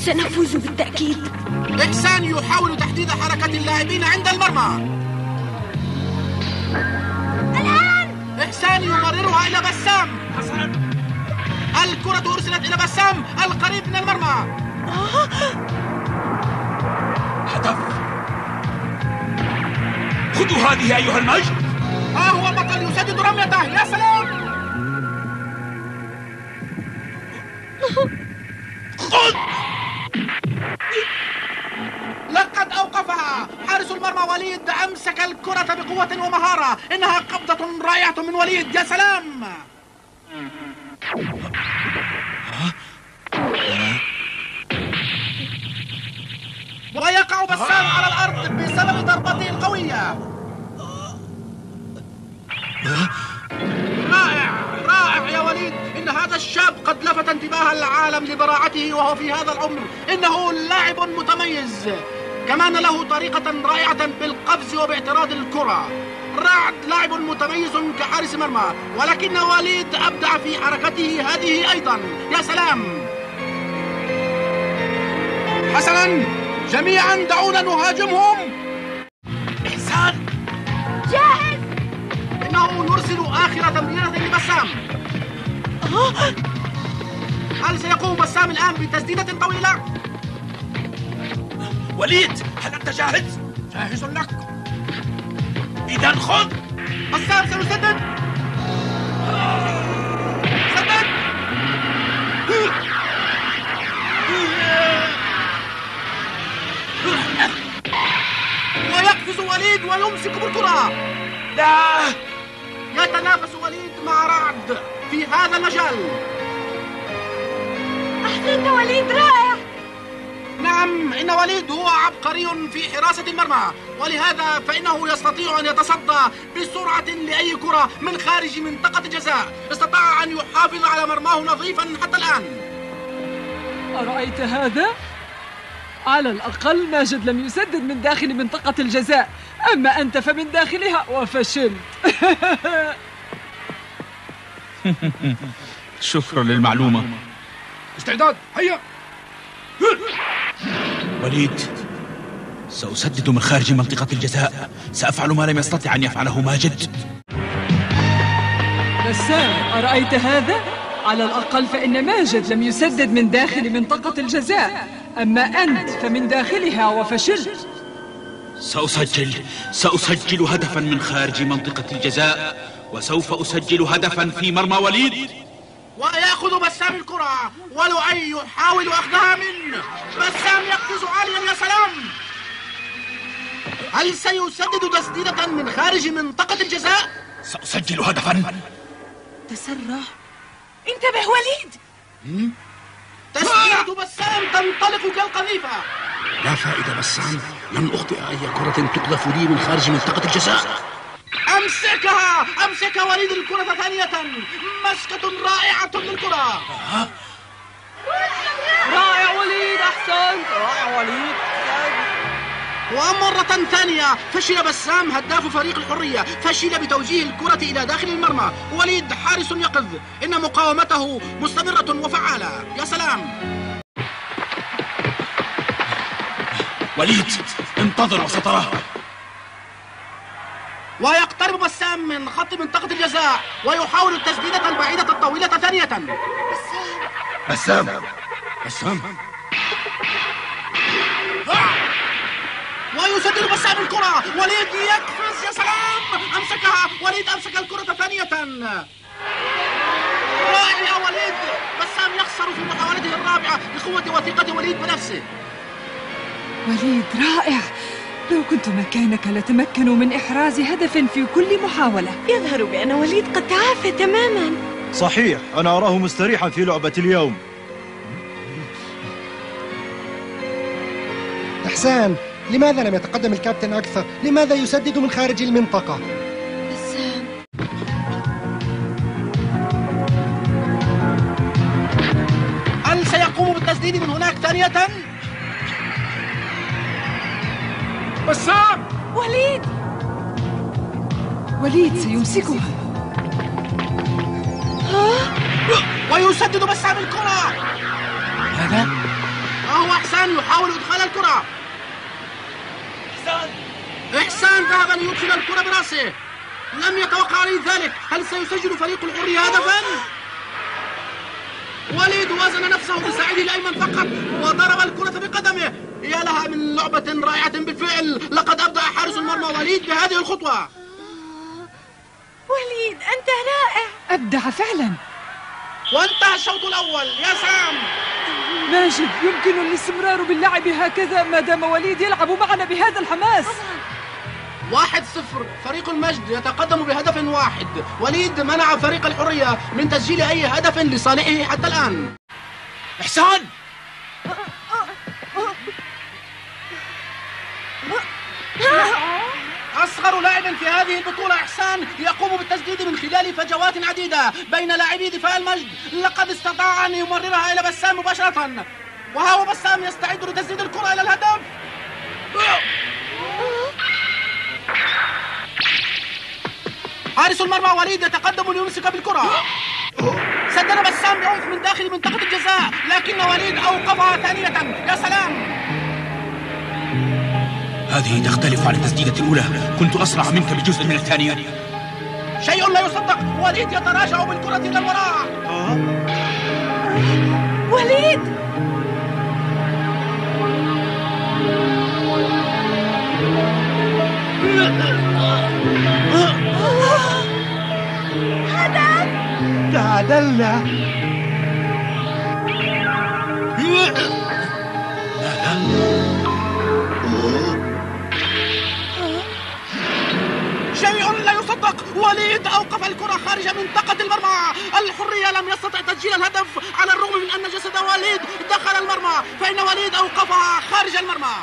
سنفوز بالتأكيد. إحسان يحاول تحديد حركة اللاعبين عند المرمى. الآن إحسان يمررها إلى بسام. الكرة أرسلت إلى بسام القريب من المرمى. هدف. خذوا هذه أيها المجد. ها هو البطل يسدد رميته. يا سلام. خذ. لقد أوقفها حارس المرمى وليد. أمسك الكرة بقوة ومهارة. إنها قبضة رائعة من وليد. يا سلام. ويقع بسام على الأرض بسبب ضربته القوية. رائع يا وليد. إن هذا الشاب قد لفت انتباه العالم لبراعته وهو في هذا العمر. إنه لاعب متميز، كمان له طريقة رائعة بالقفز وباعتراض الكرة. رعد لاعب متميز كحارس مرمى، ولكن وليد أبدع في حركته هذه أيضا. يا سلام. حسنا جميعا دعونا نهاجمهم. إحسان جاهز. إنه يرسل آخر تمريرة لبسام. هل سيقوم بسام الآن بتسديدة طويلة؟ وليد، هل أنت جاهز؟ جاهز لك. إذا خذ. بسام سيسدد. سدد. ويقفز وليد ويمسك بالكرة. لا. يتنافس وليد مع رعد في هذا المجال. أحسنت وليد، رائع. نعم، إن وليد هو عبقري في حراسة المرمى، ولهذا فإنه يستطيع أن يتصدى بسرعة لأي كرة من خارج منطقة الجزاء. استطاع أن يحافظ على مرماه نظيفا حتى الآن. أرأيت هذا؟ على الأقل ماجد لم يسدد من داخل منطقة الجزاء، أما أنت فمن داخلها وفشلت. شكرا للمعلومة. استعداد، هيا. وليد، سأسدد من خارج منطقة الجزاء. سأفعل ما لم يستطع أن يفعله ماجد. بسام، أرأيت هذا؟ على الأقل فإن ماجد لم يسدد من داخل منطقة الجزاء، أما أنت فمن داخلها وفشلت. سأسجل هدفا من خارج منطقة الجزاء، وسوف أسجل هدفا في مرمى وليد. ويأخذ بسام الكرة، ولؤي يحاول أخذها منه. بسام يقفز عاليا. يا سلام. هل سيسدد تسديدة من خارج منطقة الجزاء؟ سأسجل هدفا. تسرع. انتبه وليد. تسديدة بسام تنطلق كالقذيفة. لا فائدة بسام، لن أخطئ أي كرة تقذف لي من خارج منطقة الجزاء. أمسك وليد الكرة ثانية. مسكة رائعة للكرة. رائع وليد، أحسنت. رائع وليد. ومرة ثانية فشل بسام هداف فريق الحرية. فشل بتوجيه الكرة إلى داخل المرمى. وليد حارس يقظ. إن مقاومته مستمرة وفعالة. يا سلام. وليد، انتظر وستراه. ويقترب بسام من خط منطقة الجزاء ويحاول التسديدة البعيدة الطويلة ثانية. بسام. ويسدد بسام الكرة. وليد يقفز. يا سلام. أمسكها وليد. أمسك الكرة ثانية. رائع يا وليد. بسام يخسر في محاولته الرابعة بقوة وثقة وليد بنفسه. وليد رائع. لو كنت مكانك لتمكنوا من إحراز هدف في كل محاولة. يظهر بأن وليد قد تعافى تماما. صحيح، أنا أراه مستريحا في لعبة اليوم. إحسان، لماذا لم يتقدم الكابتن أكثر؟ لماذا يسدد من خارج المنطقة؟ بسام. هل سيقوم بالتسديد من هناك ثانية؟ بسام. وليد سيمسكها. ويسدد بسام الكرة. هذا وهو إحسان يحاول إدخال الكرة. إحسان ذهب ليدخل الكرة برأسه، لم يتوقع وليد ذلك. هل سيسجل فريق الحرية هدفا؟ وليد وزن نفسه بساعده الأيمن فقط وضرب الكرة بقدمه. يا لها من لعبة رائعة بالفعل. لقد أبدأ حارس المرمى وليد بهذه الخطوة. وليد أنت رائع. أبدع فعلا. وانتهى الشوط الأول. يا سام ماجد، يمكن الاستمرار باللعب هكذا ما دام وليد يلعب معنا بهذا الحماس. 1-0 فريق المجد يتقدم بهدف واحد. وليد منع فريق الحرية من تسجيل أي هدف لصالحه حتى الآن. إحسان! أصغر لاعب في هذه البطولة إحسان يقوم بالتسديد من خلال فجوات عديدة بين لاعبي دفاع المجد. لقد استطاع أن يمررها إلى بسام مباشرة، وهو بسام يستعد لتسديد الكرة إلى الهدف. حارس المرمى وليد يتقدم ليمسك بالكرة. سدد بسام بعنف من داخل منطقة الجزاء، لكن وليد أوقفها ثانية. يا سلام! هذه تختلف عن التسديدة الأولى. كنت أسرع منك بجزء من الثانية. شيء لا يصدق. وليد يتراجع بالكرة إلى الوراء. وليد تعادلنا. شيء لا يصدق. وليد أوقف الكرة خارج منطقة المرمى. الحرية لم يستطع تسجيل الهدف على الرغم من أن جسد وليد دخل المرمى، فإن وليد أوقفها خارج المرمى.